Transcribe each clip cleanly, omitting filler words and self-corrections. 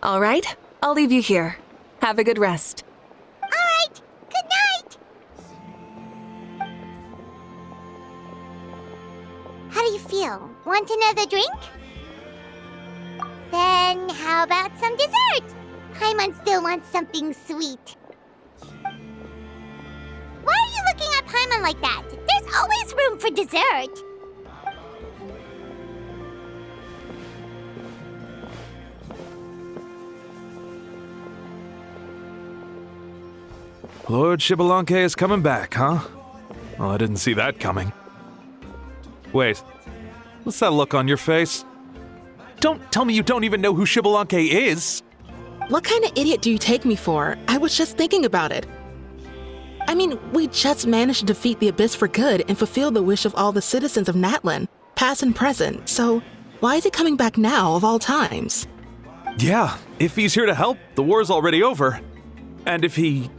All right, I'll leave you here. Have a good rest. All right, good night! How do you feel? Want another drink? Then how about some dessert? Paimon still wants something sweet. Why are you looking at Paimon like that? There's always room for dessert. Lord Xbalanque is coming back, huh? Well, I didn't see that coming. Wait, what's that look on your face? Don't tell me you don't even know who Xbalanque is! What kind of idiot do you take me for? I was just thinking about it. I mean, we just managed to defeat the Abyss for good and fulfill the wish of all the citizens of Natlan, past and present, so why is he coming back now of all times? Yeah, if he's here to help, the war's already over. And if he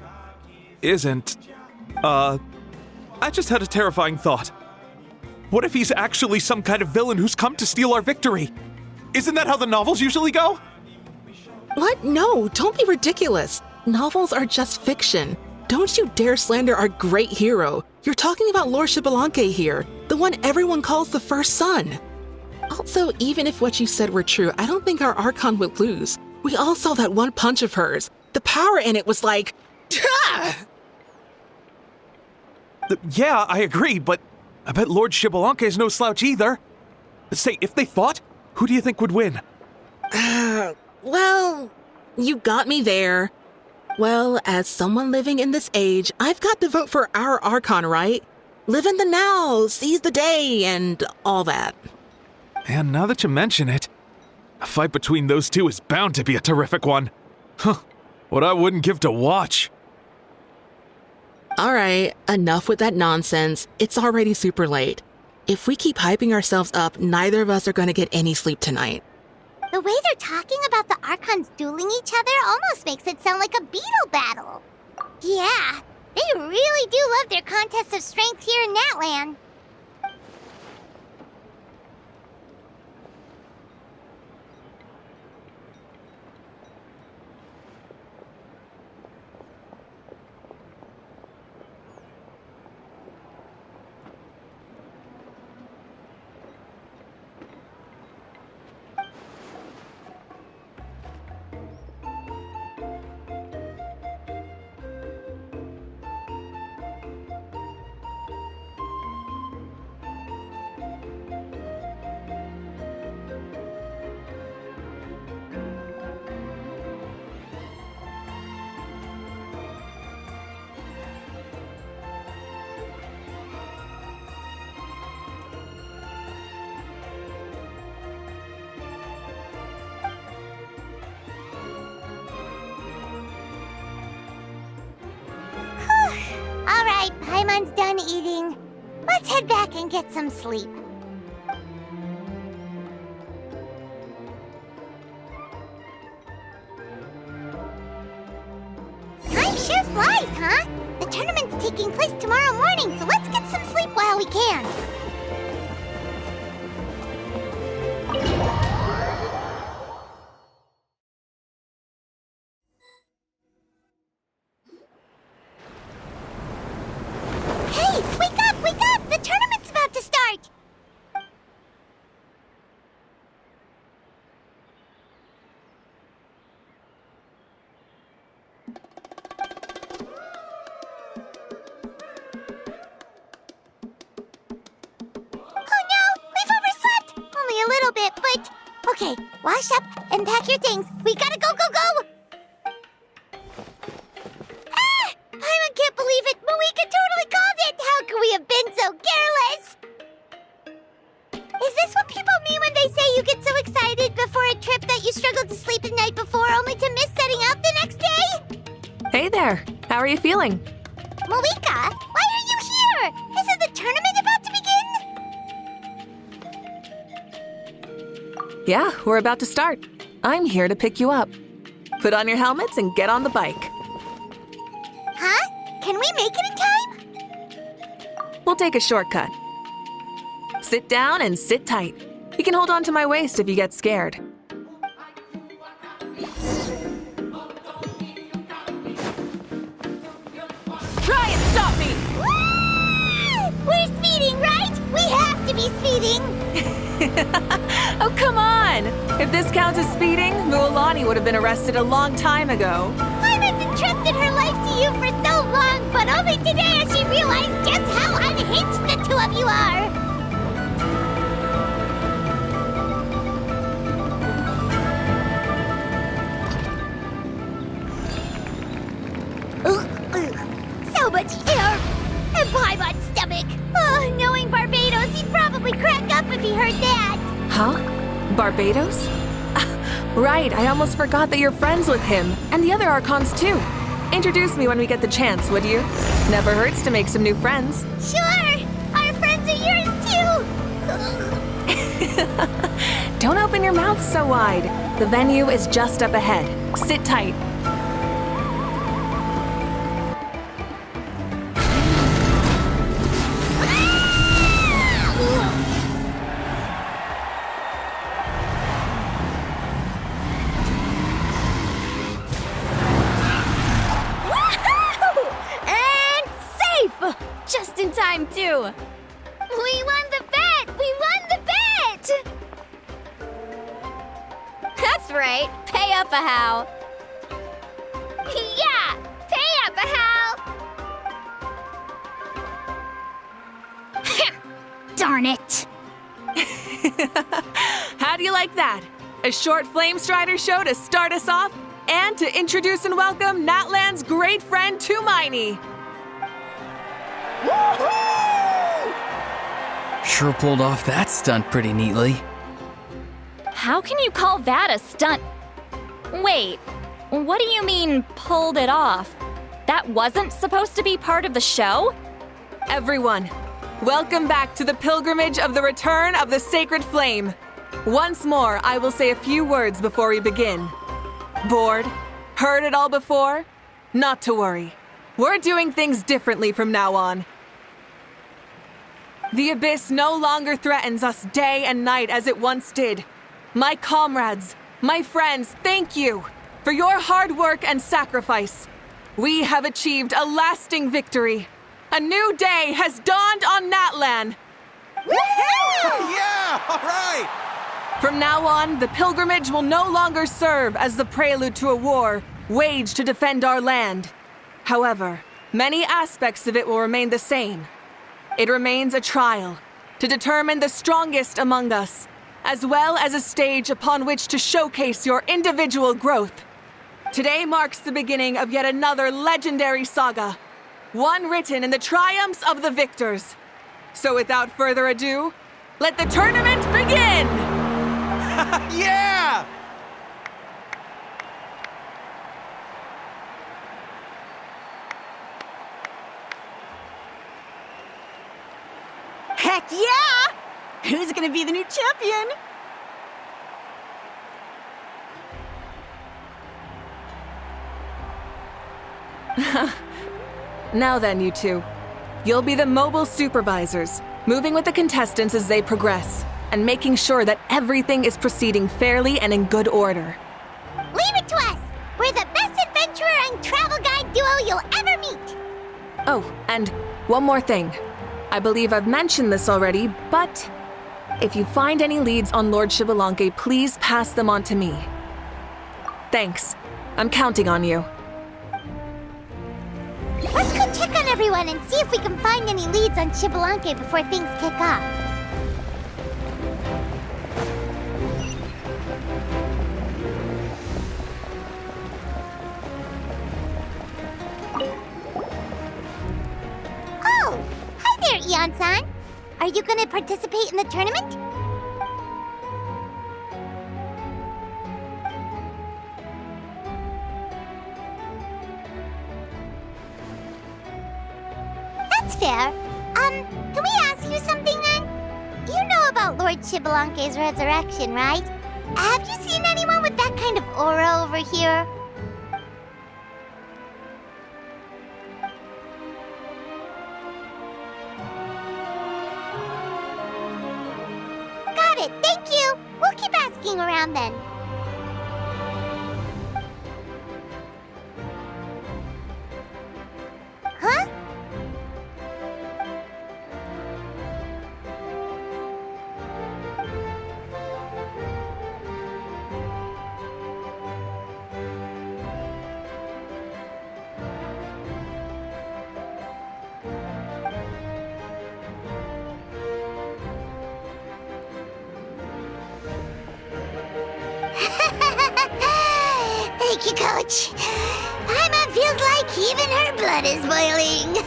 isn't, I just had a terrifying thought. What if he's actually some kind of villain who's come to steal our victory? Isn't that how the novels usually go? What? No, don't be ridiculous. Novels are just fiction. Don't you dare slander our great hero. You're talking about Lord Xbalanque here, the one everyone calls the first son. Also, even if what you said were true, I don't think our Archon would lose. We all saw that one punch of hers. The power in it was like... Yeah, I agree, but I bet Lord Xbalanque is no slouch either. Say, if they fought, who do you think would win? Well, you got me there. Well, as someone living in this age, I've got to vote for our Archon, right? Live in the now, seize the day, and all that. And now that you mention it, a fight between those two is bound to be a terrific one. Huh, what I wouldn't give to watch. All right, enough with that nonsense. It's already super late. If we keep hyping ourselves up, neither of us are going to get any sleep tonight. The way they're talking about the Archons dueling each other almost makes it sound like a beetle battle. Yeah, they really do love their contests of strength here in Natlan. Alright, Paimon's done eating. Let's head back and get some sleep. Time sure flies, huh? The tournament's taking place tomorrow morning, so let's get some sleep while we can. Hey, wake up, wake up! The tournament's about to start! Oh no, we've overslept! Only a little bit, but... Okay, wash up and pack your things. We gotta go, go, go! I can't believe it! Moeka totally called it! How could we have been so careless? Is this what people mean when they say you get so excited before a trip that you struggled to sleep the night before only to miss setting out the next day? Hey there, how are you feeling? Moeka, why are you here? Isn't the tournament about to begin? Yeah, we're about to start. I'm here to pick you up. Put on your helmets and get on the bike. Huh? Can we make it in time? We'll take a shortcut. Sit down and sit tight. You can hold on to my waist if you get scared. We're speeding, right? We have to be speeding! Oh, come on! If this counts as speeding, Mualani would have been arrested a long time ago. Hyman's entrusted her life to you for so long, but only today has she realized just how unhinged the two of you are! So much air! And Paimon's stomach! Oh, knowing Barbados, he'd probably crack up if he heard that! Huh? Barbados? Right, I almost forgot that you're friends with him, and the other Archons too. Introduce me when we get the chance, would you? Never hurts to make some new friends. Sure! Our friends are yours too! Don't open your mouth so wide. The venue is just up ahead. Sit tight. Just in time, too! We won the bet! We won the bet! That's right. Pay up a how. Yeah! Pay up a how! Darn it! How do you like that? A short Flame Strider show to start us off, and to introduce and welcome Natlan's great friend Tumaini. Sure pulled off that stunt pretty neatly. How can you call that a stunt? Wait, what do you mean, pulled it off? That wasn't supposed to be part of the show? Everyone, welcome back to the pilgrimage of the return of the sacred flame. Once more, I will say a few words before we begin. Bored? Heard it all before? Not to worry. We're doing things differently from now on. The abyss no longer threatens us day and night as it once did. My comrades, my friends, thank you for your hard work and sacrifice. We have achieved a lasting victory. A new day has dawned on Natlan. Yeah, all right! From now on, the pilgrimage will no longer serve as the prelude to a war waged to defend our land. However, many aspects of it will remain the same. It remains a trial to determine the strongest among us, as well as a stage upon which to showcase your individual growth. Today marks the beginning of yet another legendary saga, one written in the triumphs of the victors. So without further ado, let the tournament begin! Yeah! Heck yeah! Who's gonna be the new champion? Now then, you two. You'll be the mobile supervisors, moving with the contestants as they progress, and making sure that everything is proceeding fairly and in good order. Leave it to us! We're the best adventurer and travel guide duo you'll ever meet! Oh, and one more thing. I believe I've mentioned this already, but if you find any leads on Lord Xbalanque, please pass them on to me. Thanks. I'm counting on you. Let's go check on everyone and see if we can find any leads on Xbalanque before things kick off. Oh! Hi there, Eon-san! Are you gonna participate in the tournament? That's fair. Can we ask you something then? You know about Lord Xbalanque's resurrection, right? Have you seen anyone with that kind of aura over here? Got it, thank you! We'll keep asking around then. Huh? Thank you, Coach. Paimon feels like even her blood is boiling.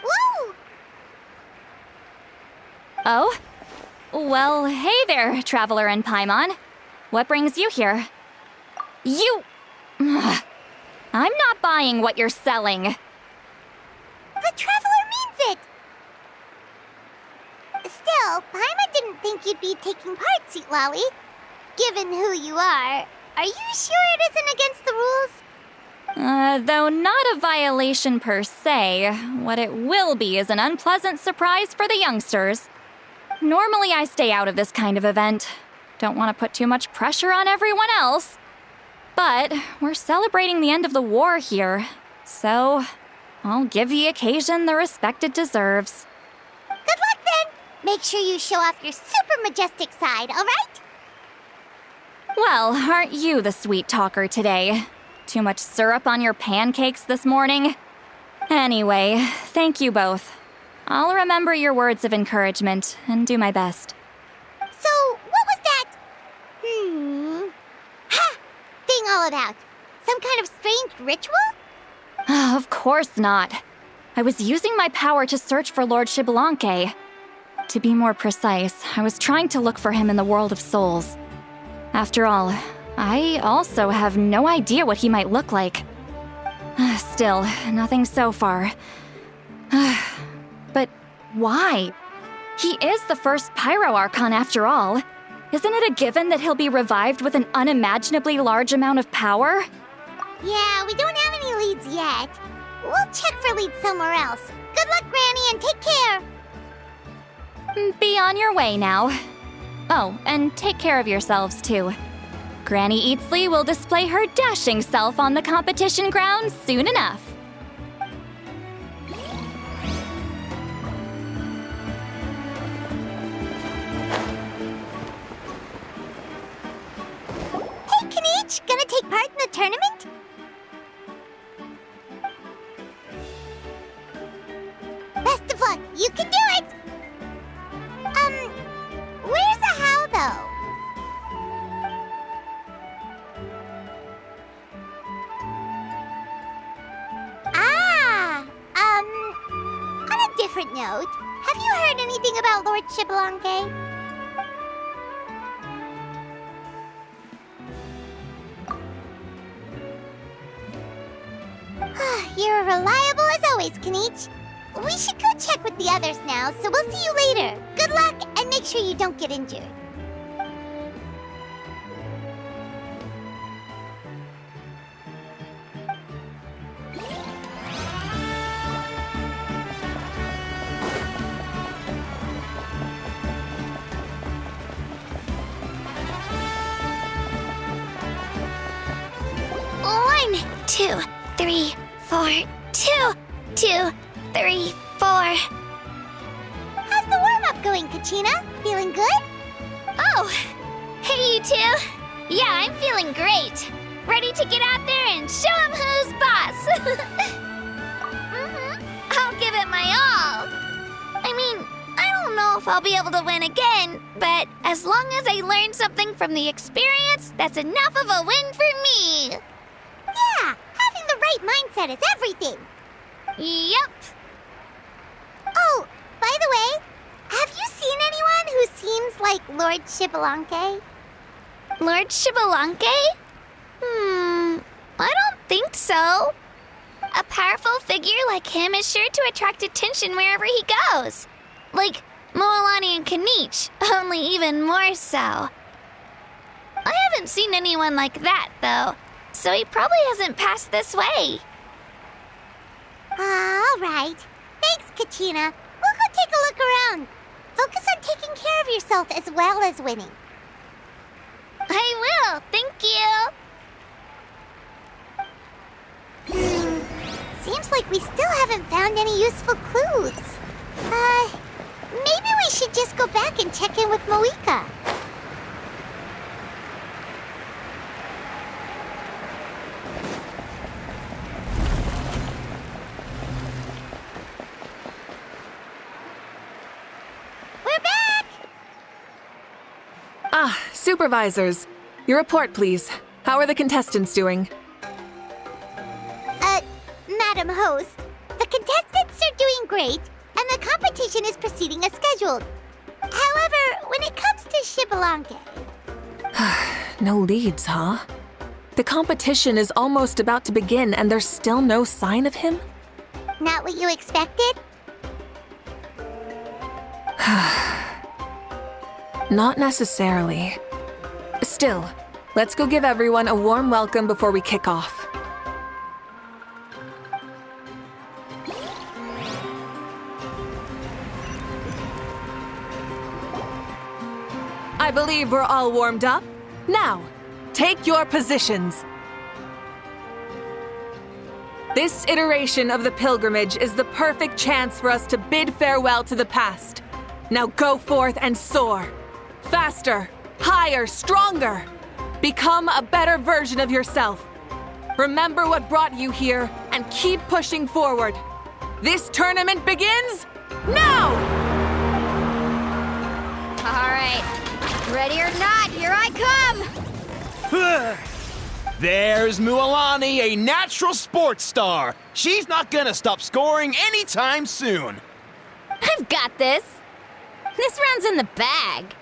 Woo! Oh? Well, hey there, Traveler and Paimon. What brings you here? You... Ugh. I'm not buying what you're selling. The Traveler means it! Still, Paimon didn't think you'd be taking part, Sweet Lolly. Given who you are you sure it isn't against the rules? Though not a violation per se, what it will be is an unpleasant surprise for the youngsters. Normally I stay out of this kind of event. Don't want to put too much pressure on everyone else. But we're celebrating the end of the war here, so I'll give the occasion the respect it deserves. Good luck then! Make sure you show off your super majestic side, alright? Well, aren't you the sweet talker today? Too much syrup on your pancakes this morning? Anyway, thank you both. I'll remember your words of encouragement and do my best. So, what was that? Ha! Thing all about? Some kind of strange ritual? Of course not. I was using my power to search for Lord Xbalanque. To be more precise, I was trying to look for him in the world of souls. After all, I also have no idea what he might look like. Still, nothing so far. But why? He is the first Pyro Archon after all. Isn't it a given that he'll be revived with an unimaginably large amount of power? Yeah, we don't have any leads yet. We'll check for leads somewhere else. Good luck, Granny, and take care! Be on your way now. Oh, and take care of yourselves too. Granny Eatsley will display her dashing self on the competition grounds soon enough. Hey, Kanich, gonna take part in the tournament? Best of luck, you can do it! Where's the how, though? On a different note, have you heard anything about Lord Xbalanque? You're reliable as always, Kanich. We should go check with the others now, so we'll see you later. Good luck, and make sure you don't get injured. One, 2, 3, 4, 2, 2, 3, 4. How's the warm-up going, Kachina? Feeling good? Oh, hey you two. Yeah, I'm feeling great. Ready to get out there and show 'em who's boss. I'll give it my all. I mean, I don't know if I'll be able to win again, but as long as I learn something from the experience, that's enough of a win for me. Yeah, having the right mindset is everything. Yep. Oh, by the way, have you seen anyone who seems like Lord Xbalanque? Lord Xbalanque? I don't think so. A powerful figure like him is sure to attract attention wherever he goes. Like Moalani and Kanich, only even more so. I haven't seen anyone like that, though, so he probably hasn't passed this way. All right. Thanks, Kachina. We'll go take a look around. Focus on taking care of yourself as well as winning. I will, thank you. seems like we still haven't found any useful clues. Maybe we should just go back and check in with Moika. We're back! Ah, supervisors. Your report, please. How are the contestants doing? Madam Host, the contestants are doing great, and the competition is proceeding as scheduled. However, when it comes to Xbalanque... No leads, huh? The competition is almost about to begin and there's still no sign of him? Not what you expected? Not necessarily. Still, let's go give everyone a warm welcome before we kick off. I believe we're all warmed up. Now, take your positions. This iteration of the pilgrimage is the perfect chance for us to bid farewell to the past. Now go forth and soar. Faster, higher, stronger. Become a better version of yourself. Remember what brought you here and keep pushing forward. This tournament begins now! All right. Ready or not, here I come! There's Mualani, a natural sports star. She's not gonna stop scoring anytime soon. I've got this. This round's in the bag.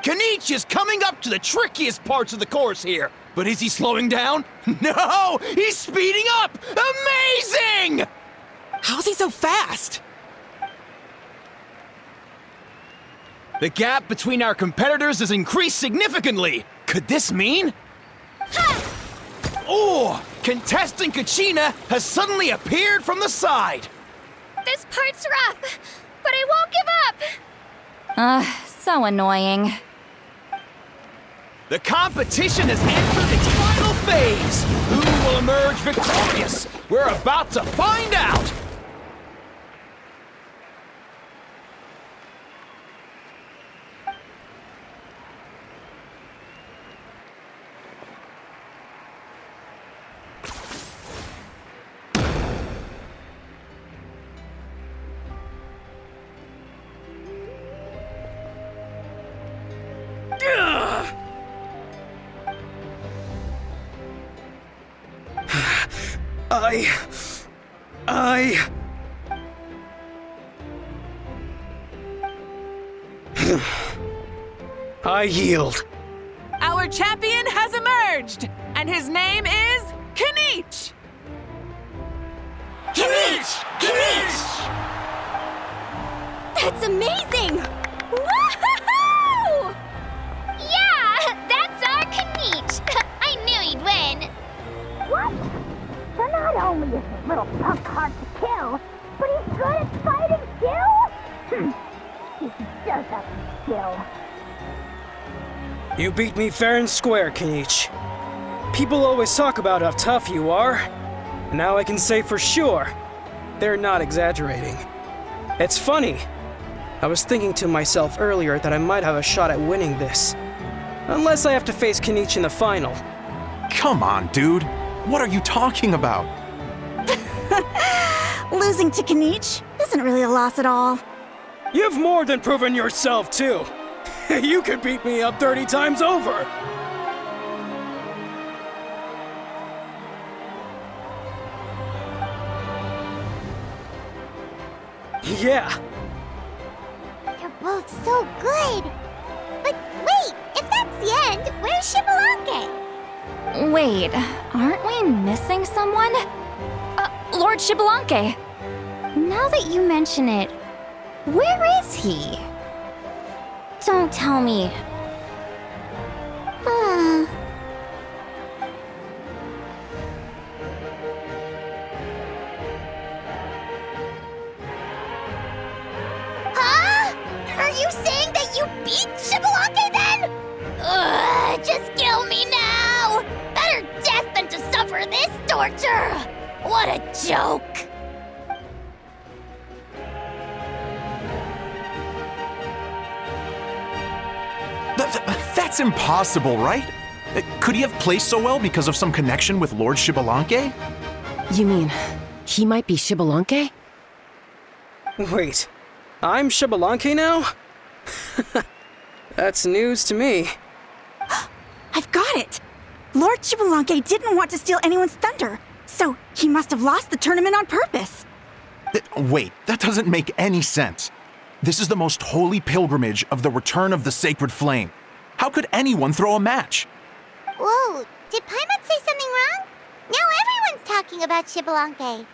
Kanich is coming up to the trickiest parts of the course here. But is he slowing down? No! He's speeding up! Amazing! How's he so fast? The gap between our competitors has increased significantly. Could this mean? Oh! Contestant Kachina has suddenly appeared from the side. This part's rough, but I won't give up. So annoying. The competition has entered its final phase. Who will emerge victorious? We're about to find out. I yield. Our champion has emerged, and his name is Kanich! Kanich! Kanich! That's amazing! Woohoo! Yeah, that's our Kanich. I knew he'd win. What? So not only is this little punk hard to kill, but he's good at fighting too? He does have skill. You beat me fair and square, Kanich. People always talk about how tough you are. And now I can say for sure, they're not exaggerating. It's funny. I was thinking to myself earlier that I might have a shot at winning this. Unless I have to face Kanich in the final. Come on, dude. What are you talking about? Losing to Kanich isn't really a loss at all. You've more than proven yourself, too. You could beat me up 30 times over. Yeah. You're both so good. But wait, if that's the end, where's Xbalanque? Wait, aren't we missing someone? Lord Xbalanque. Now that you mention it, where is he? Don't tell me. Huh? Are you saying that you beat Xbalanque then? Ugh, just torture! What a joke! That's impossible, right? Could he have placed so well because of some connection with Lord Shibalanke? You mean, he might be Shibalanke? Wait, I'm Shibalanke now? That's news to me. I've got it! Lord Shibalanke didn't want to steal anyone's thunder, so he must have lost the tournament on purpose. Wait, that doesn't make any sense. This is the most holy pilgrimage of the return of the sacred flame. How could anyone throw a match? Whoa, did Paimon say something wrong? Now everyone's talking about Shibalanke.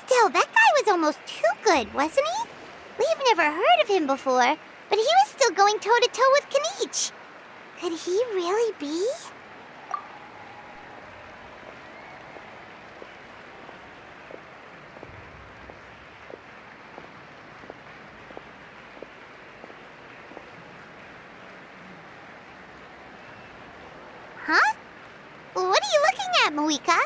Still, that guy was almost too good, wasn't he? We've never heard of him before, but he was still going toe-to-toe with Kenichi. Could he really be? Huh? What are you looking at, Moika?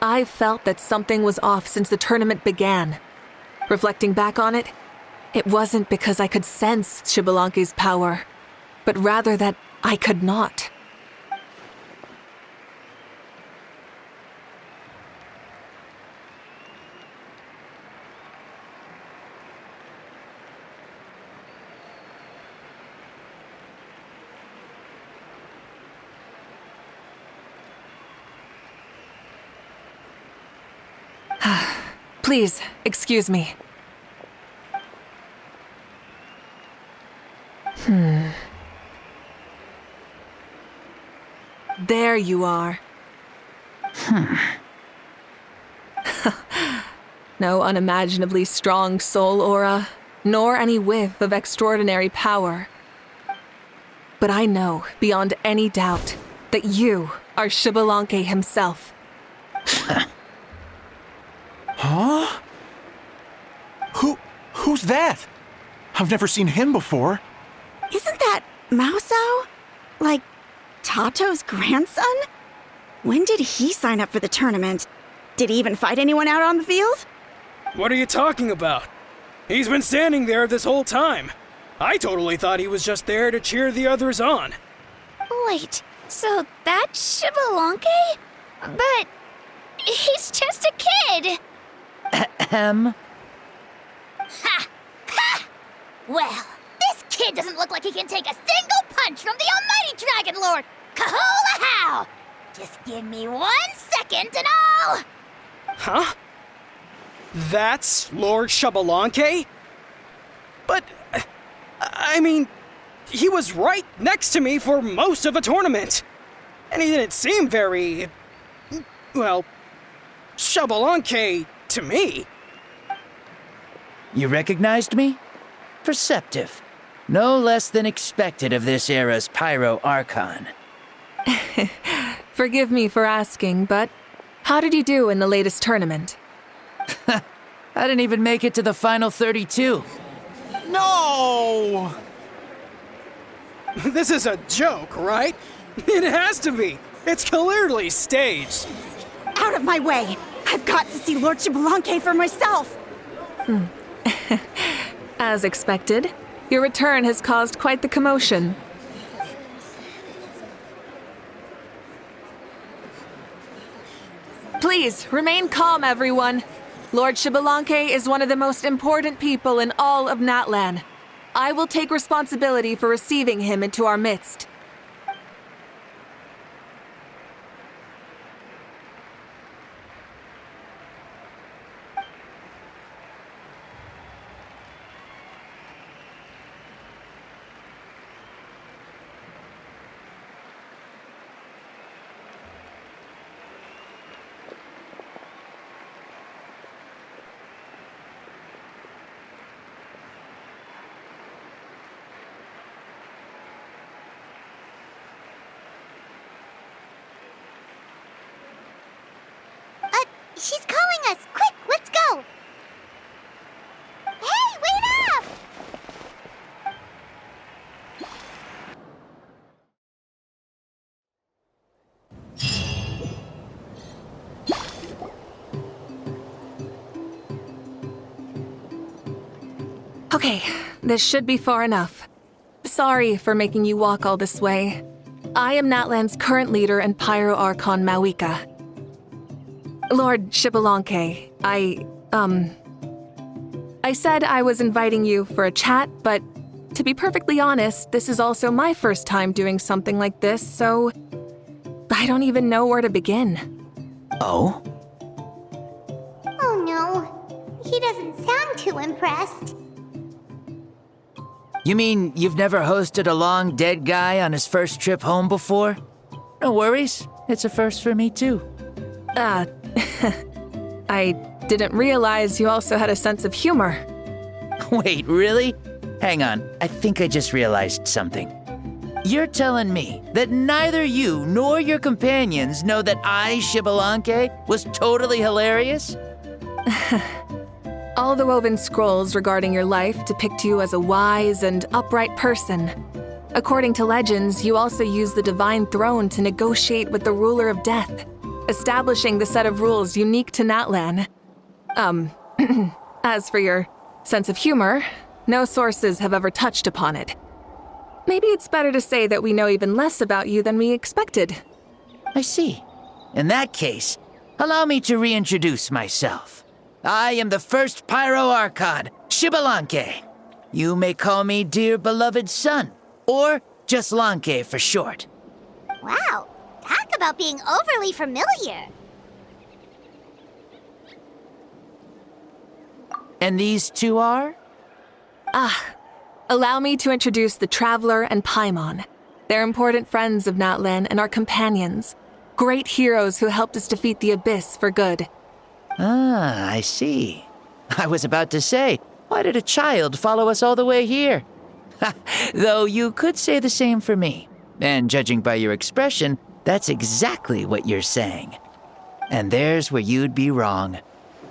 I felt that something was off since the tournament began. Reflecting back on it, it wasn't because I could sense Shibalanke's power, but rather that I could not. Please, excuse me. There you are. No unimaginably strong soul aura, nor any whiff of extraordinary power. But I know, beyond any doubt, that you are Shibalanke himself. Huh? Who's that? I've never seen him before. Isn't that Mauso? Like, Tato's grandson? When did he sign up for the tournament? Did he even fight anyone out on the field? What are you talking about? He's been standing there this whole time. I totally thought he was just there to cheer the others on. Wait, so that's Shibalanke? But he's just a kid. Ahem. Ha! Ha! Well, this kid doesn't look like he can take a single punch from the almighty Dragon Lord! Kahola how! Just give me 1 second and I'll... Huh? That's Lord Shibalanke? But, I mean, he was right next to me for most of the tournament. And he didn't seem very, well, Shibalanke to me. You recognized me? Perceptive. No less than expected of this era's Pyro Archon. Forgive me for asking, but how did you do in the latest tournament? I didn't even make it to the final 32. No! This is a joke, right? It has to be. It's clearly staged. Out of my way! I've got to see Lord Shibalanke for myself! As expected, your return has caused quite the commotion. Please, remain calm, everyone. Lord Shibalanke is one of the most important people in all of Natlan. I will take responsibility for receiving him into our midst. She's calling us! Quick, let's go! Hey, wait up! Okay, this should be far enough. Sorry for making you walk all this way. I am Natlan's current leader and Pyro Archon Mawika. Lord Xbalanque, I said I was inviting you for a chat, but to be perfectly honest, this is also my first time doing something like this, so I don't even know where to begin. Oh? Oh no, he doesn't sound too impressed. You mean you've never hosted a long dead guy on his first trip home before? No worries, it's a first for me too. I didn't realize you also had a sense of humor. Wait, really? Hang on, I think I just realized something. You're telling me that neither you nor your companions know that I, Xbalanque, was totally hilarious? All the woven scrolls regarding your life depict you as a wise and upright person. According to legends, you also use the divine throne to negotiate with the ruler of death, establishing the set of rules unique to Natlan. As for your sense of humor, no sources have ever touched upon it. Maybe it's better to say that we know even less about you than we expected. I see. In that case, allow me to reintroduce myself. I am the first Pyro Archon, Xbalanque. You may call me dear beloved son, or just Lanque for short. Wow, talk about being overly familiar. And these two are? Allow me to introduce the Traveler and Paimon. They're important friends of Natlan and our companions. Great heroes who helped us defeat the Abyss for good. Ah, I see. I was about to say, why did a child follow us all the way here? Though you could say the same for me. And judging by your expression, that's exactly what you're saying. And there's where you'd be wrong.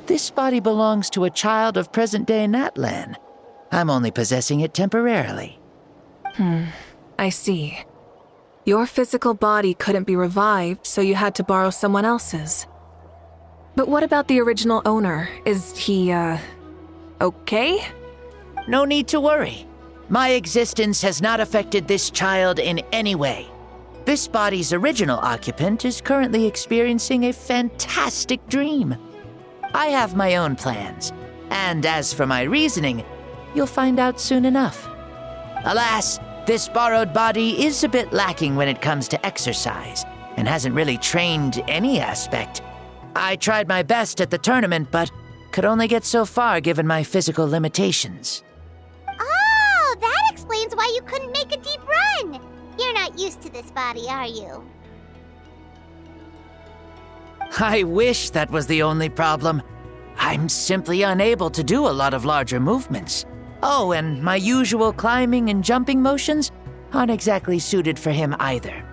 This body belongs to a child of present-day Natlan. I'm only possessing it temporarily. I see. Your physical body couldn't be revived, so you had to borrow someone else's. But what about the original owner? Is he, okay? No need to worry. My existence has not affected this child in any way. This body's original occupant is currently experiencing a fantastic dream. I have my own plans, and as for my reasoning, you'll find out soon enough. Alas, this borrowed body is a bit lacking when it comes to exercise, and hasn't really trained any aspect. I tried my best at the tournament, but could only get so far given my physical limitations. Oh, that explains why you couldn't make a deep run. You're not used to this body, are you? I wish that was the only problem. I'm simply unable to do a lot of larger movements. Oh, and my usual climbing and jumping motions aren't exactly suited for him either.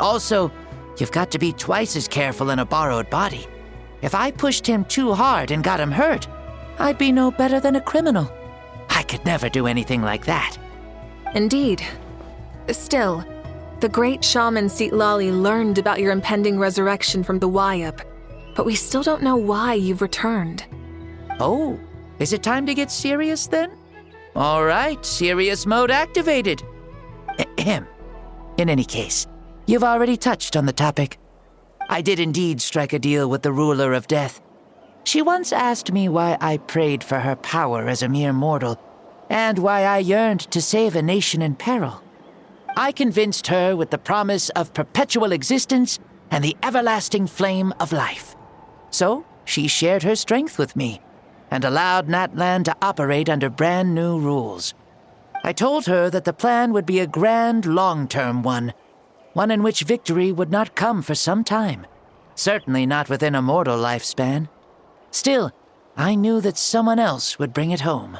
Also, you've got to be twice as careful in a borrowed body. If I pushed him too hard and got him hurt, I'd be no better than a criminal. I could never do anything like that. Indeed. Still, the great shaman Citlali learned about your impending resurrection from the Wayup, but we still don't know why you've returned. Oh, is it time to get serious then? All right, serious mode activated. Ahem. In any case, you've already touched on the topic. I did indeed strike a deal with the ruler of death. She once asked me why I prayed for her power as a mere mortal, and why I yearned to save a nation in peril. I convinced her with the promise of perpetual existence and the everlasting flame of life. So she shared her strength with me, and allowed Natlan to operate under brand new rules. I told her that the plan would be a grand, long-term one in which victory would not come for some time, certainly not within a mortal lifespan. Still, I knew that someone else would bring it home.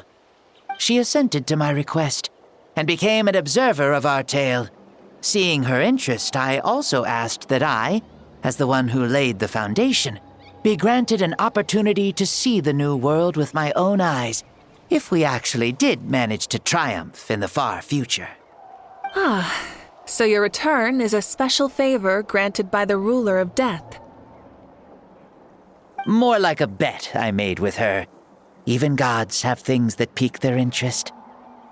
She assented to my request, and became an observer of our tale. Seeing her interest, I also asked that I, as the one who laid the foundation, be granted an opportunity to see the new world with my own eyes, if we actually did manage to triumph in the far future. So your return is a special favor granted by the ruler of death. More like a bet I made with her. Even gods have things that pique their interest.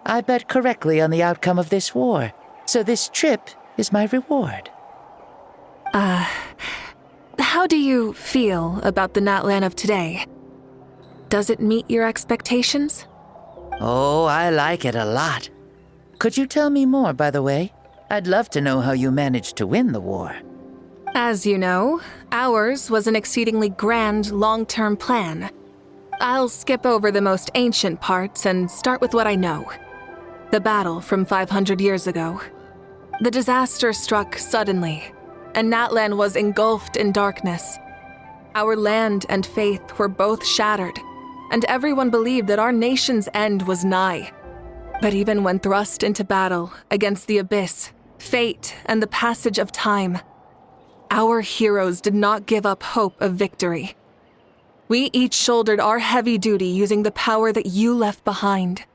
I bet correctly on the outcome of this war, so this trip is my reward. How do you feel about the Natlan of today? Does it meet your expectations? Oh, I like it a lot. Could you tell me more, by the way? I'd love to know how you managed to win the war. As you know, ours was an exceedingly grand, long-term plan. I'll skip over the most ancient parts and start with what I know. The battle from 500 years ago. The disaster struck suddenly, and Natlan was engulfed in darkness. Our land and faith were both shattered, and everyone believed that our nation's end was nigh. But even when thrust into battle against the abyss, fate, and the passage of time, our heroes did not give up hope of victory. We each shouldered our heavy duty using the power that you left behind.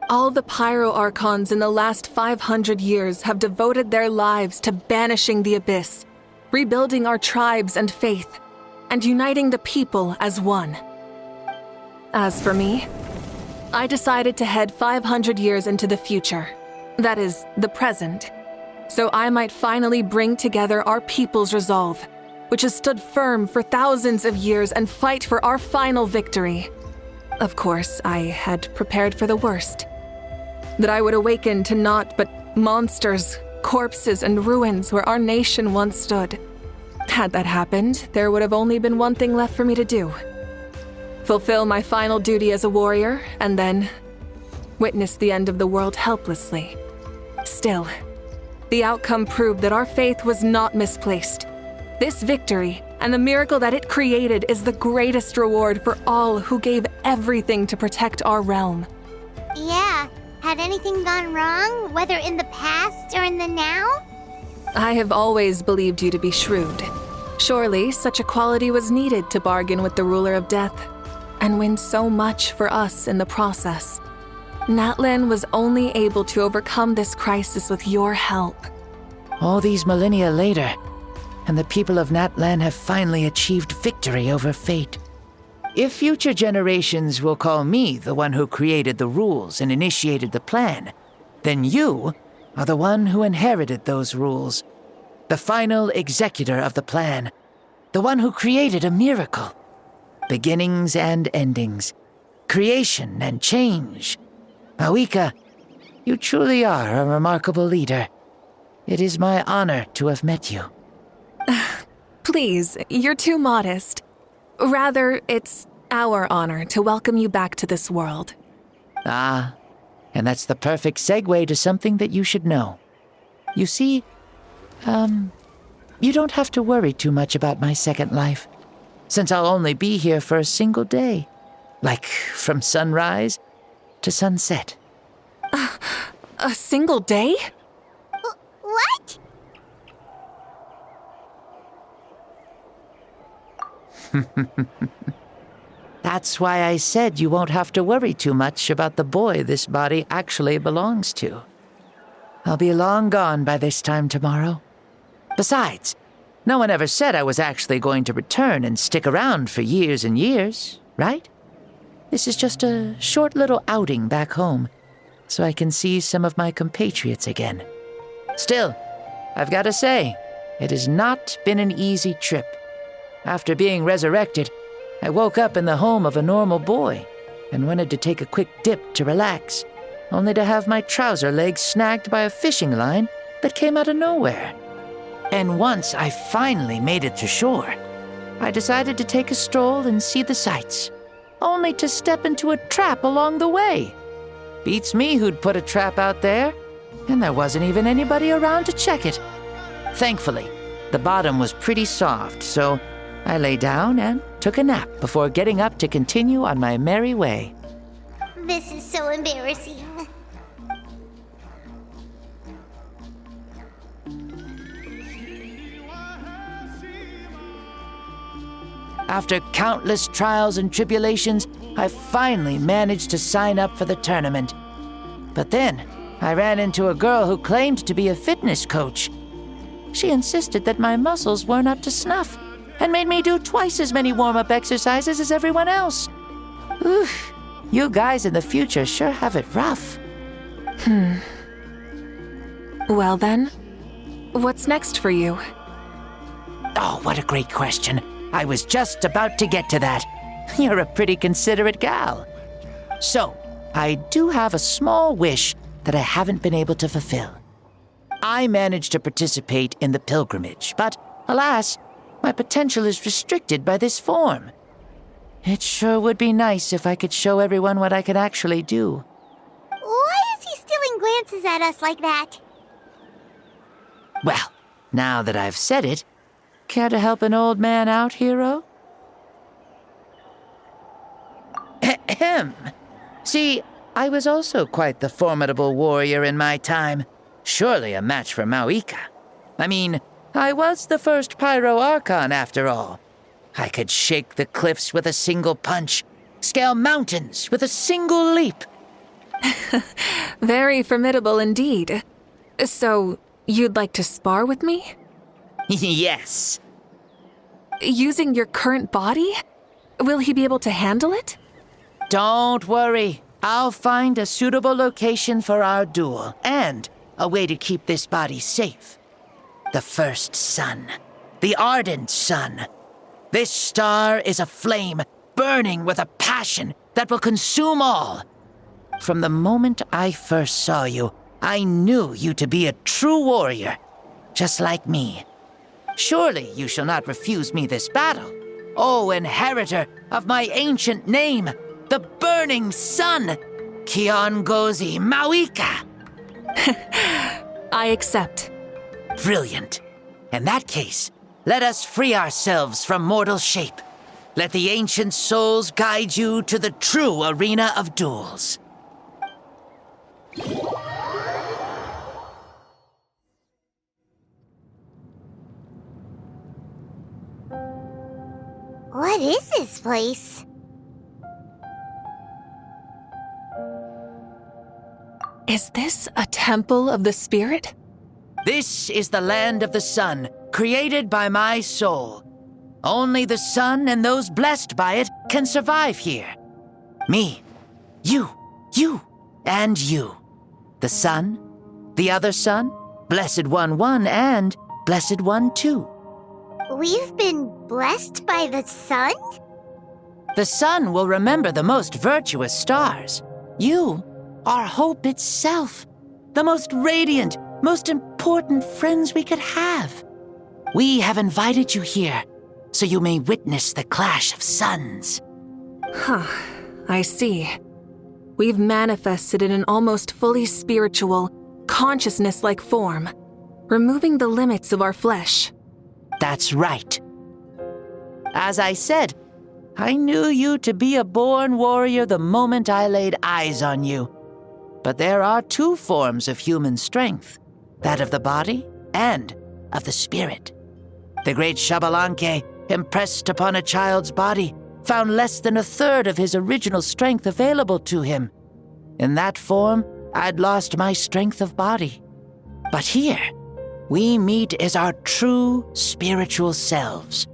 All the Pyro Archons in the last 500 years have devoted their lives to banishing the abyss, rebuilding our tribes and faith, and uniting the people as one. As for me, I decided to head 500 years into the future, that is, the present, so I might finally bring together our people's resolve, which has stood firm for thousands of years, and fight for our final victory. Of course, I had prepared for the worst. That I would awaken to naught but monsters, corpses, and ruins where our nation once stood. Had that happened, there would have only been one thing left for me to do. Fulfill my final duty as a warrior, and then witness the end of the world helplessly. Still, the outcome proved that our faith was not misplaced. This victory, and the miracle that it created, is the greatest reward for all who gave everything to protect our realm. Yeah. Had anything gone wrong, whether in the past or in the now? I have always believed you to be shrewd. Surely, such a quality was needed to bargain with the ruler of death, and win so much for us in the process. Natlan was only able to overcome this crisis with your help. All these millennia later, and the people of Natlan have finally achieved victory over fate. If future generations will call me the one who created the rules and initiated the plan, then you are the one who inherited those rules, the final executor of the plan, the one who created a miracle. Beginnings and endings, creation and change. Awika, you truly are a remarkable leader. It is my honor to have met you. Please, you're too modest. Rather, it's our honor to welcome you back to this world. Ah, and that's the perfect segue to something that you should know. You see, you don't have to worry too much about my second life, since I'll only be here for a single day, like from sunrise to sunset. A single day? What? That's why I said you won't have to worry too much about the boy this body actually belongs to. I'll be long gone by this time tomorrow. Besides, no one ever said I was actually going to return and stick around for years and years, right? This is just a short little outing back home, so I can see some of my compatriots again. Still, I've got to say, it has not been an easy trip. After being resurrected, I woke up in the home of a normal boy and wanted to take a quick dip to relax, only to have my trouser legs snagged by a fishing line that came out of nowhere. And once I finally made it to shore, I decided to take a stroll and see the sights, only to step into a trap along the way. Beats me who'd put a trap out there, and there wasn't even anybody around to check it. Thankfully, the bottom was pretty soft, so I lay down and took a nap before getting up to continue on my merry way. This is so embarrassing. After countless trials and tribulations, I finally managed to sign up for the tournament. But then, I ran into a girl who claimed to be a fitness coach. She insisted that my muscles weren't up to snuff, and made me do twice as many warm-up exercises as everyone else. Oof, You guys in the future sure have it rough. Well then, what's next for you? Oh, what a great question. I was just about to get to that. You're a pretty considerate gal. So, I do have a small wish that I haven't been able to fulfill. I managed to participate in the pilgrimage, but alas, my potential is restricted by this form. It sure would be nice if I could show everyone what I can actually do. Why is he stealing glances at us like that? Well, now that I've said it, care to help an old man out, hero? Ahem. See, I was also quite the formidable warrior in my time. Surely a match for Mauika. I mean, I was the first Pyro Archon after all. I could shake the cliffs with a single punch, scale mountains with a single leap. Very formidable indeed. So, you'd like to spar with me? Yes. Using your current body? Will he be able to handle it? Don't worry. I'll find a suitable location for our duel, and a way to keep this body safe. The first sun. The ardent sun. This star is a flame, burning with a passion that will consume all. From the moment I first saw you, I knew you to be a true warrior, just like me. Surely you shall not refuse me this battle, O inheritor of my ancient name, the burning sun, Kiongozi Mauika. I accept. Brilliant. In that case, let us free ourselves from mortal shape. Let the ancient souls guide you to the true arena of duels. What is this place? Is this a temple of the spirit? This is the land of the sun, created by my soul. Only the sun and those blessed by it can survive here. Me, you, and you. The sun, the other sun, Blessed One 1, and Blessed One 2. We've been blessed by the sun? The sun will remember the most virtuous stars. You are hope itself, the most radiant, most important friends we could have. We have invited you here so you may witness the clash of suns. Huh, I see. We've manifested in an almost fully spiritual, consciousness-like form, removing the limits of our flesh. That's right. As I said, I knew you to be a born warrior the moment I laid eyes on you. But there are two forms of human strength, that of the body and of the spirit. The great Xbalanque, impressed upon a child's body, found less than a third of his original strength available to him. In that form, I'd lost my strength of body. But here, we meet as our true spiritual selves.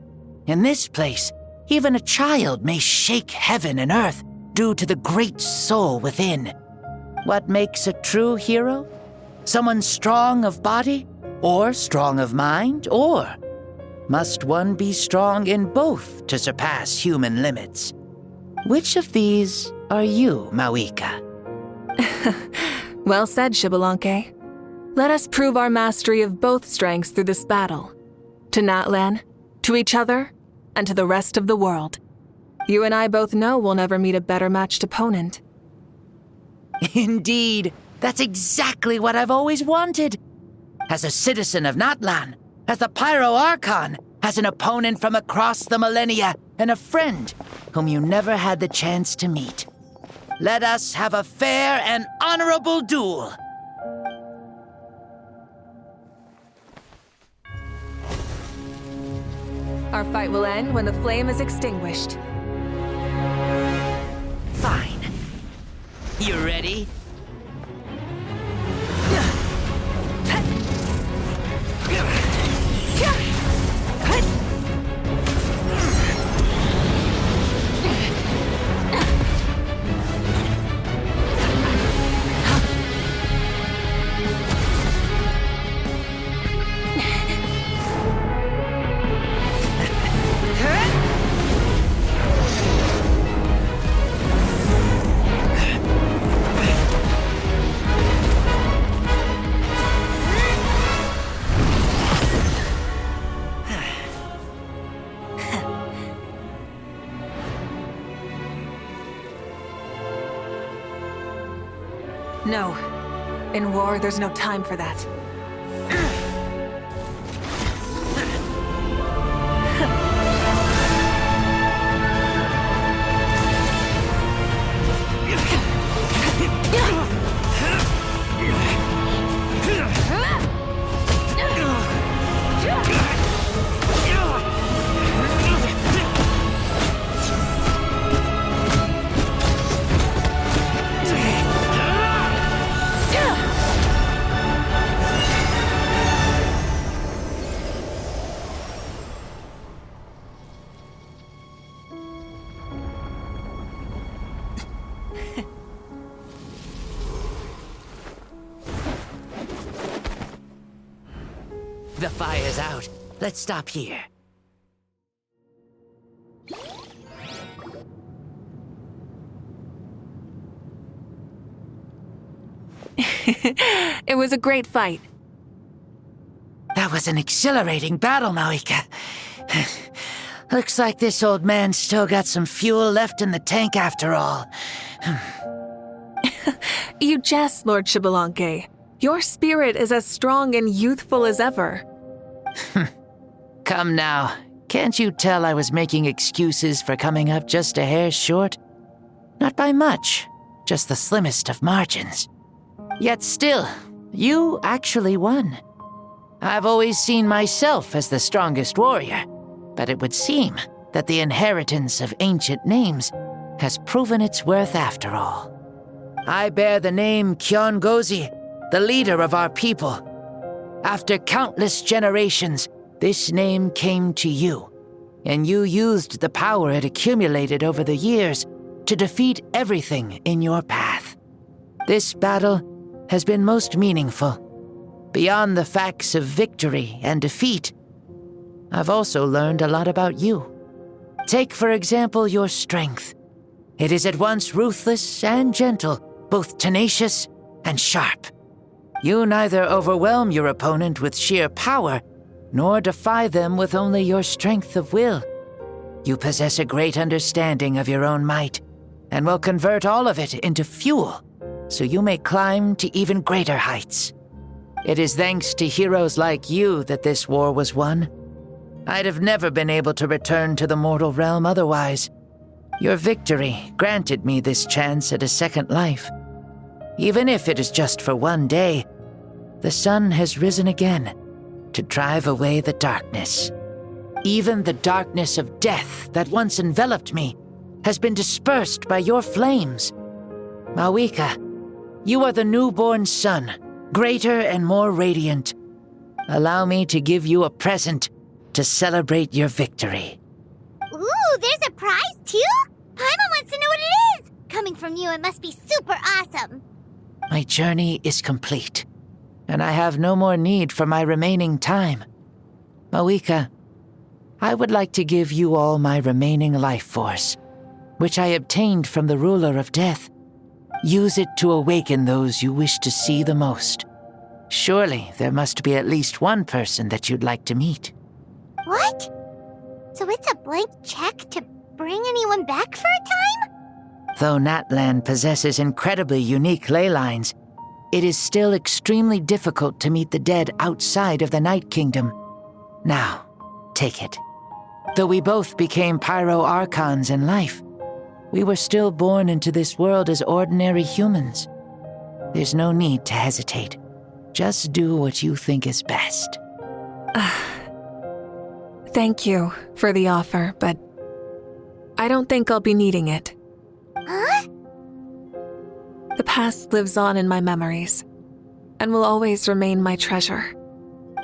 In this place, even a child may shake heaven and earth due to the great soul within. What makes a true hero? Someone strong of body, or strong of mind, or must one be strong in both to surpass human limits? Which of these are you, Mauika? Well said, Xbalanque. Let us prove our mastery of both strengths through this battle. To Natlan, to each other, and to the rest of the world. You and I both know we'll never meet a better matched opponent. Indeed, that's exactly what I've always wanted. As a citizen of Natlan, as the Pyro Archon, as an opponent from across the millennia, and a friend whom you never had the chance to meet. Let us have a fair and honorable duel. Our fight will end when the flame is extinguished. Fine. You ready? No. In war, there's no time for that. The fire's out. Let's stop here. It was a great fight. That was an exhilarating battle, Maika. Looks like this old man's still got some fuel left in the tank after all. You jest, Lord Xbalanque. Your spirit is as strong and youthful as ever. Come now. Can't you tell I was making excuses for coming up just a hair short? Not by much, just the slimmest of margins. Yet still, you actually won. I've always seen myself as the strongest warrior, but it would seem that the inheritance of ancient names has proven its worth after all. I bear the name Kiongozi, the leader of our people. After countless generations, this name came to you, and you used the power it accumulated over the years to defeat everything in your path. This battle has been most meaningful. Beyond the facts of victory and defeat, I've also learned a lot about you. Take, for example, your strength. It is at once ruthless and gentle, both tenacious and sharp. You neither overwhelm your opponent with sheer power, nor defy them with only your strength of will. You possess a great understanding of your own might, and will convert all of it into fuel, so you may climb to even greater heights. It is thanks to heroes like you that this war was won. I'd have never been able to return to the mortal realm otherwise. Your victory granted me this chance at a second life. Even if it is just for one day, the sun has risen again to drive away the darkness. Even the darkness of death that once enveloped me has been dispersed by your flames. Mawika, you are the newborn sun, greater and more radiant. Allow me to give you a present to celebrate your victory. Ooh, there's a prize too? Paimon wants to know what it is! Coming from you, it must be super awesome. My journey is complete, and I have no more need for my remaining time. Mawika, I would like to give you all my remaining life force, which I obtained from the ruler of death. Use it to awaken those you wish to see the most. Surely there must be at least one person that you'd like to meet. What? So it's a blank check to bring anyone back for a time? Though Natlan possesses incredibly unique ley lines, it is still extremely difficult to meet the dead outside of the Night Kingdom. Now, take it. Though we both became Pyro-Archons in life, we were still born into this world as ordinary humans. There's no need to hesitate. Just do what you think is best. Thank you for the offer, but I don't think I'll be needing it. Huh? The past lives on in my memories, and will always remain my treasure.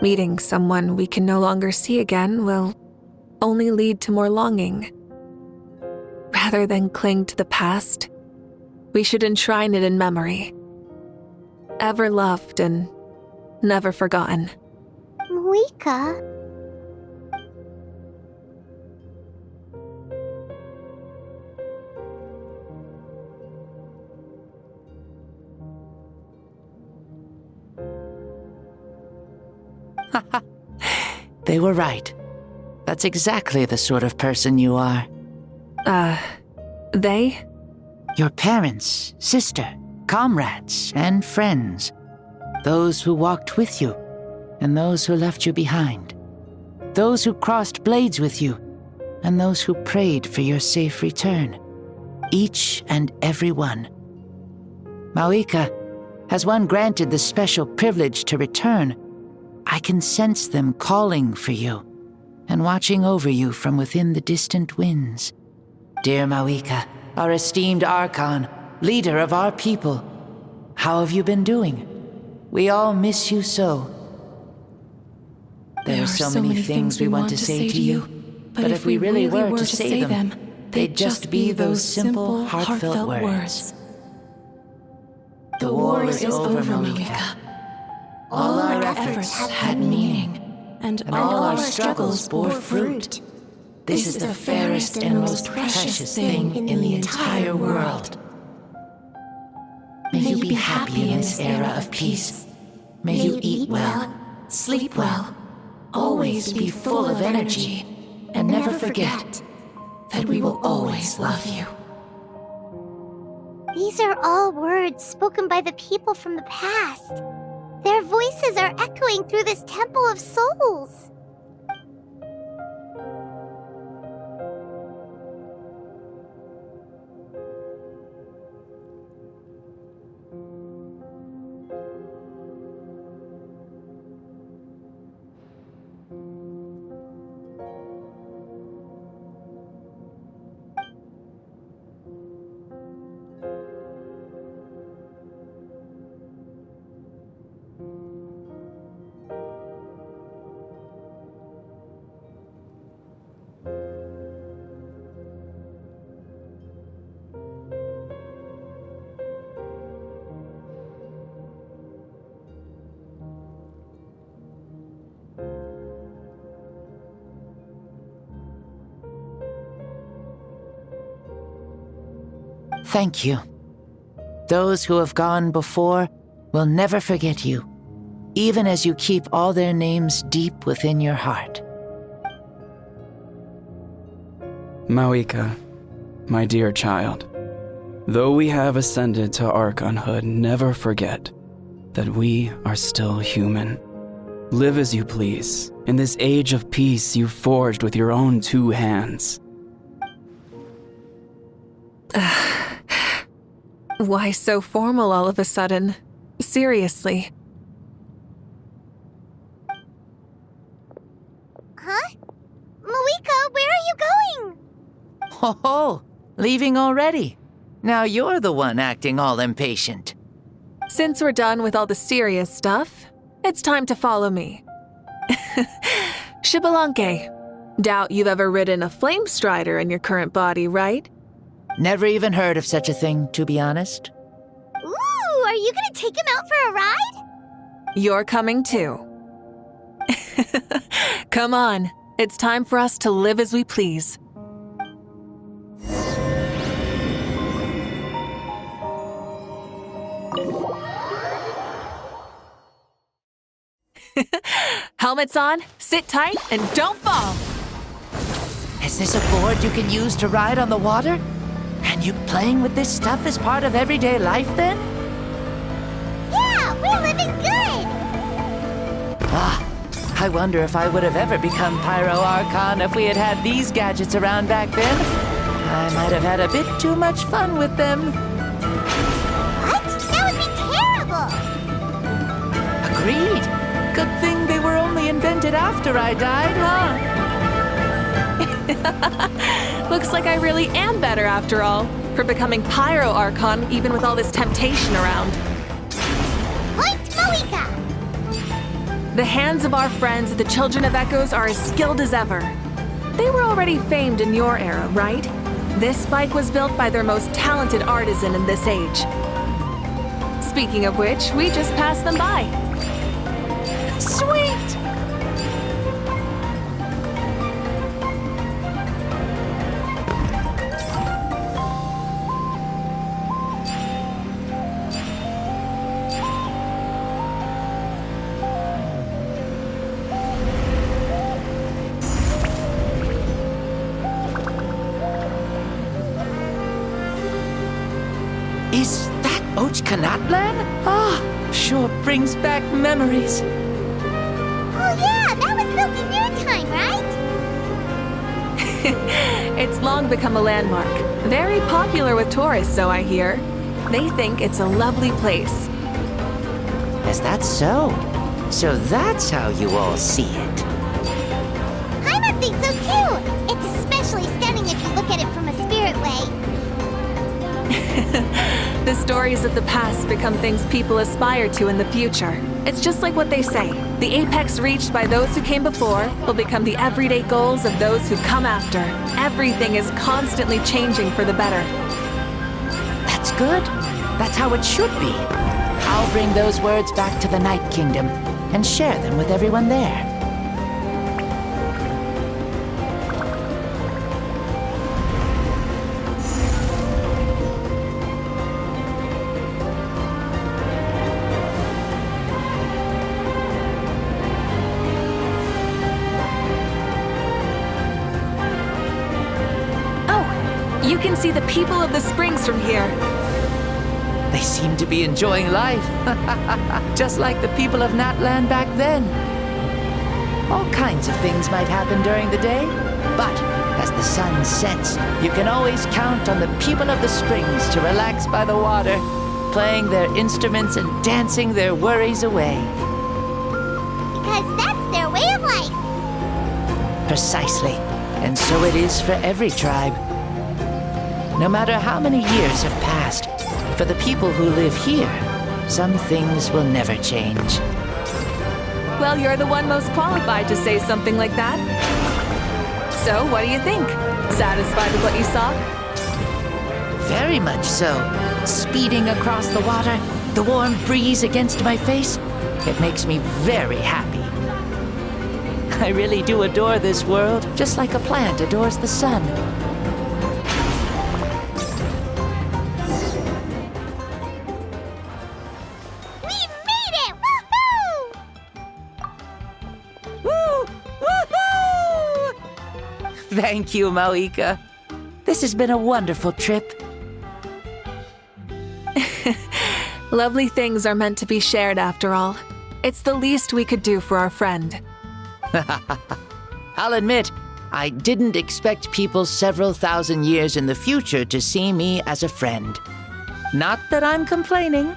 Meeting someone we can no longer see again will only lead to more longing. Rather than cling to the past, we should enshrine it in memory. Ever loved and never forgotten. Mawika? They were right. That's exactly the sort of person you are. They? Your parents, sister, comrades and friends, those who walked with you and those who left you behind, those who crossed blades with you and those who prayed for your safe return, each and every one. Mauika, as one granted the special privilege to return, I can sense them calling for you and watching over you from within the distant winds. Dear Mauika, our esteemed Archon, leader of our people, how have you been doing? We all miss you so. There are so many things we want to say to you, but if we really were to say them, they'd just be those simple, heartfelt words. The war is over, Mauika. All our efforts had meaning, and all our struggles bore fruit. This is the fairest and most precious thing in the entire world. May you be happy in this era of peace. May you eat well, sleep well, always be full of energy, and never forget that we will always love you. These are all words spoken by the people from the past. Their voices are echoing through this Temple of Souls. Thank you. Those who have gone before will never forget you, even as you keep all their names deep within your heart. Mauika, my dear child, though we have ascended to Archonhood, never forget that we are still human. Live as you please, in this age of peace you forged with your own 2 hands. Why so formal all of a sudden? Seriously. Huh? Mauika, where are you going? Ho, leaving already? Now you're the one acting all impatient. Since we're done with all the serious stuff, it's time to follow me. Xbalanque, doubt you've ever ridden a flame strider in your current body, right? Never even heard of such a thing, to be honest. Ooh, are you gonna take him out for a ride? You're coming too. Come on, it's time for us to live as we please. Helmets on, sit tight, and don't fall! Is this a board you can use to ride on the water? And you playing with this stuff as part of everyday life, then? Yeah, we're living good! I wonder if I would have ever become Pyro Archon if we had had these gadgets around back then. I might have had a bit too much fun with them. What? That would be terrible! Agreed. Good thing they were only invented after I died, huh? Looks like I really am better after all, for becoming Pyro Archon even with all this temptation around. Point Mauika! The hands of our friends, the Children of Echoes, are as skilled as ever. They were already famed in your era, right? This bike was built by their most talented artisan in this age. Speaking of which, we just passed them by. Sweet! Is that Ochkanatlan? Ah, sure brings back memories. Oh yeah, that was built in your time, right? It's long become a landmark. Very popular with tourists, so I hear. They think it's a lovely place. Is that so? So that's how you all see it. Paimon thinks so too. It's especially stunning if you look at it from a spirit way. The stories of the past become things people aspire to in the future. It's just like what they say. The apex reached by those who came before will become the everyday goals of those who come after. Everything is constantly changing for the better. That's good. That's how it should be. I'll bring those words back to the Night Kingdom and share them with everyone there. You can see the people of the springs from here. They seem to be enjoying life. Just like the people of Natland back then. All kinds of things might happen during the day, but as the sun sets, you can always count on the people of the springs to relax by the water, playing their instruments and dancing their worries away. Because that's their way of life. Precisely. And so it is for every tribe. No matter how many years have passed, for the people who live here, some things will never change. Well, you're the one most qualified to say something like that. So, what do you think? Satisfied with what you saw? Very much so. Speeding across the water, the warm breeze against my face, it makes me very happy. I really do adore this world, just like a plant adores the sun. Thank you, Maoika. This has been a wonderful trip. Lovely things are meant to be shared after all. It's the least we could do for our friend. I'll admit, I didn't expect people several thousand years in the future to see me as a friend. Not that I'm complaining.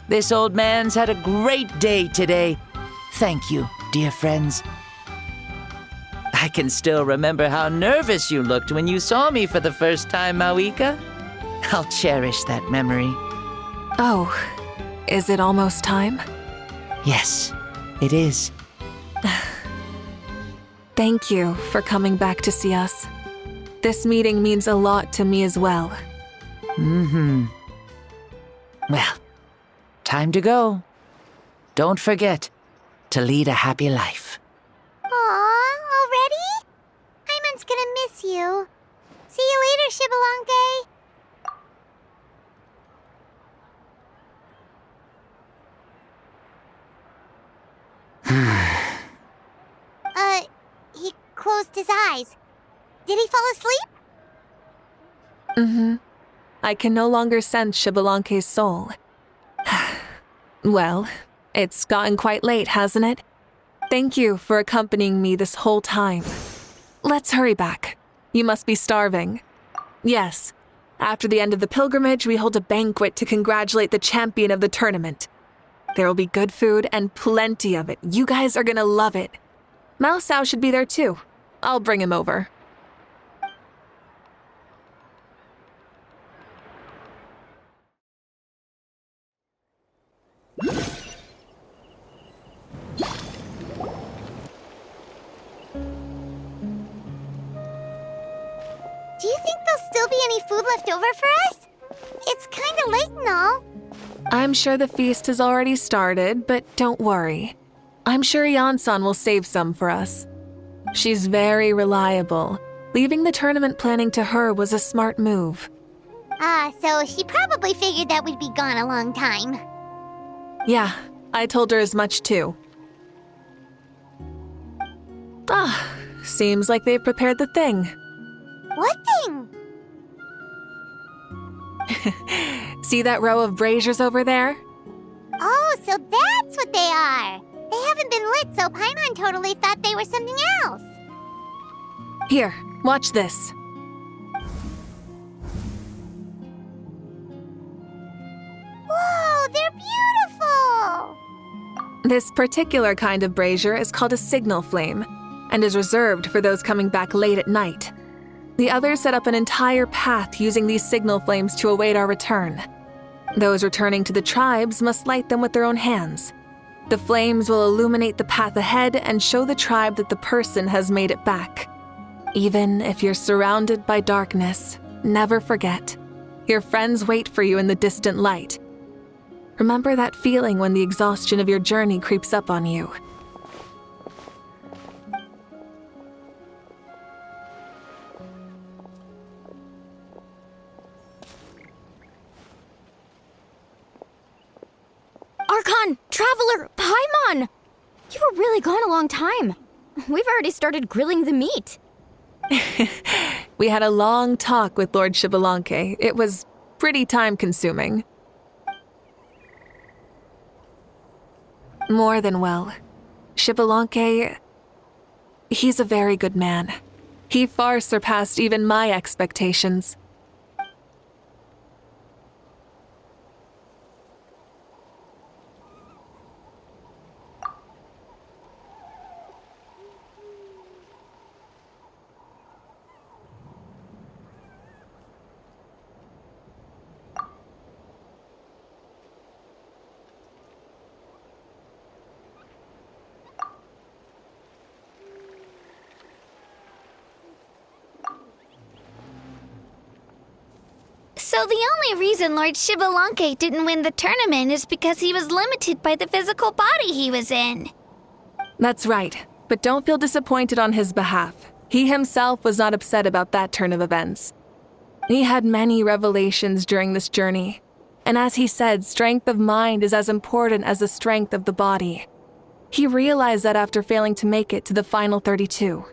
This old man's had a great day today. Thank you, dear friends. I can still remember how nervous you looked when you saw me for the first time, Maoika. I'll cherish that memory. Oh, is it almost time? Yes, it is. Thank you for coming back to see us. This meeting means a lot to me as well. Well, time to go. Don't forget to lead a happy life. Aw, already? Paimon's gonna miss you. See you later, Shibalonke. He closed his eyes. Did he fall asleep? I can no longer sense Shibalonke's soul. Well, it's gotten quite late, hasn't it? Thank you for accompanying me this whole time. Let's hurry back. You must be starving. Yes, after the end of the pilgrimage, we hold a banquet to congratulate the champion of the tournament. There will be good food and plenty of it. You guys are gonna love it. Mao Sao should be there too. I'll bring him over. Do you think there'll still be any food left over for us? It's kinda late and all. I'm sure the feast has already started, but don't worry. I'm sure Yansan will save some for us. She's very reliable. Leaving the tournament planning to her was a smart move. So she probably figured that we'd be gone a long time. Yeah, I told her as much too. Seems like they've prepared the thing. What thing? See that row of braziers over there? Oh, so that's what they are. They haven't been lit, so Paimon totally thought they were something else. Here, watch this. Whoa, they're beautiful! This particular kind of brazier is called a signal flame and is reserved for those coming back late at night. The others set up an entire path using these signal flames to await our return. Those returning to the tribes must light them with their own hands. The flames will illuminate the path ahead and show the tribe that the person has made it back. Even if you're surrounded by darkness, never forget. Your friends wait for you in the distant light. Remember that feeling when the exhaustion of your journey creeps up on you. Archon! Traveler! Paimon! You were really gone a long time. We've already started grilling the meat. We had a long talk with Lord Xbalanque. It was pretty time-consuming. More than well. Xbalanque, he's a very good man. He far surpassed even my expectations. So the only reason Lord Xbalanque didn't win the tournament is because he was limited by the physical body he was in. That's right, but don't feel disappointed on his behalf. He himself was not upset about that turn of events. He had many revelations during this journey, and as he said, strength of mind is as important as the strength of the body. He realized that after failing to make it to the final 32.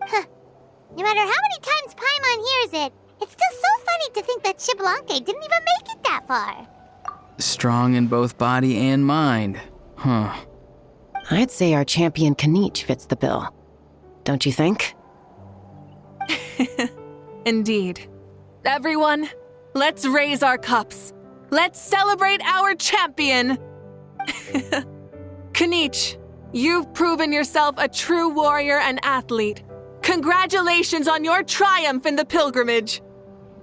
Huh. No matter how many times Paimon hears it, it's still so funny to think that Xbalanque didn't even make it that far. Strong in both body and mind. Huh. I'd say our champion Kanich fits the bill. Don't you think? Indeed. Everyone, let's raise our cups. Let's celebrate our champion! Kanich, you've proven yourself a true warrior and athlete. Congratulations on your triumph in the pilgrimage.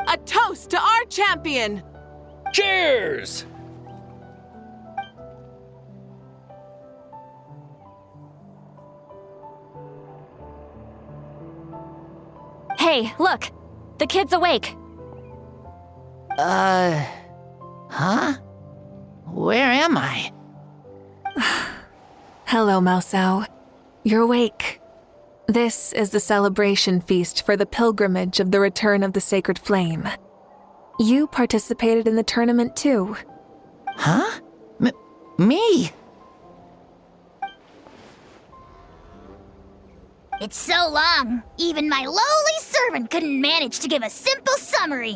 A toast to our champion! Cheers! Hey, look! The kid's awake. Huh? Where am I? Hello, Mausau. You're awake. This is the celebration feast for the pilgrimage of the return of the Sacred Flame. You participated in the tournament too. Huh? Me? It's so long, even my lowly servant couldn't manage to give a simple summary.